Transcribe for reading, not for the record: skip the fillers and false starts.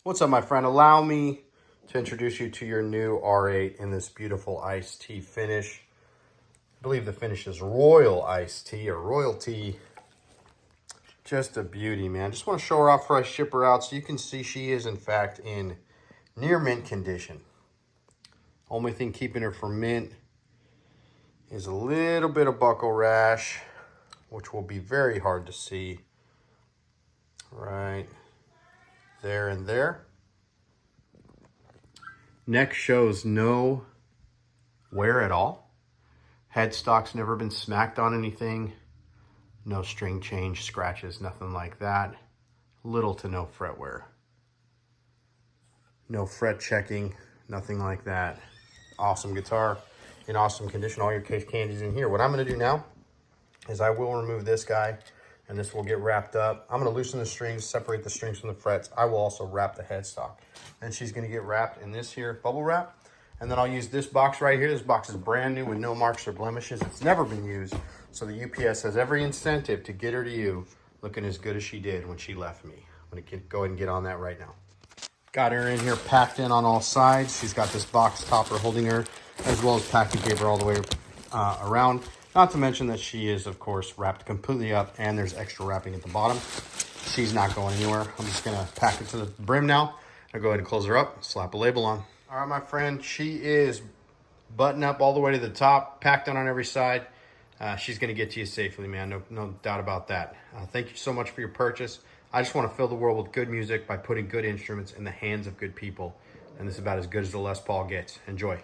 What's up, my friend? Allow me to introduce you to your new R8 in this beautiful iced tea finish. I believe the finish is royal iced tea or royalty. Just a beauty, man. Just want to show her off before I ship her out so you can see she is, in fact, in near mint condition. Only thing keeping her from mint is a little bit of buckle rash, which will be very hard to see. Right there and there. Neck shows no wear at all. Headstock's never been smacked on anything. No string change, scratches, nothing like that. Little to no fret wear. No fret checking, nothing like that. Awesome guitar, in awesome condition. All your case candy's in here. What I'm gonna do now is I will remove this guy and this will get wrapped up. I'm gonna loosen the strings, separate the strings from the frets. I will also wrap the headstock. And she's gonna get wrapped in this here bubble wrap. And then I'll use this box right here. This box is brand new with no marks or blemishes. It's never been used. So the UPS has every incentive to get her to you looking as good as she did when she left me. I'm gonna go ahead and get on that right now. Got her in here packed in on all sides. She's got this box topper holding her, as well as packing paper all the way around. Not to mention that she is, of course, wrapped completely up and there's extra wrapping at the bottom. She's not going anywhere. I'm just gonna pack it to the brim now. I'll go ahead and close her up, slap a label on. All right, my friend, she is buttoned up all the way to the top, packed on every side. She's gonna get to you safely, man, no doubt about that. Thank you so much for your purchase. I just wanna fill the world with good music by putting good instruments in the hands of good people. And this is about as good as the Les Paul gets. Enjoy.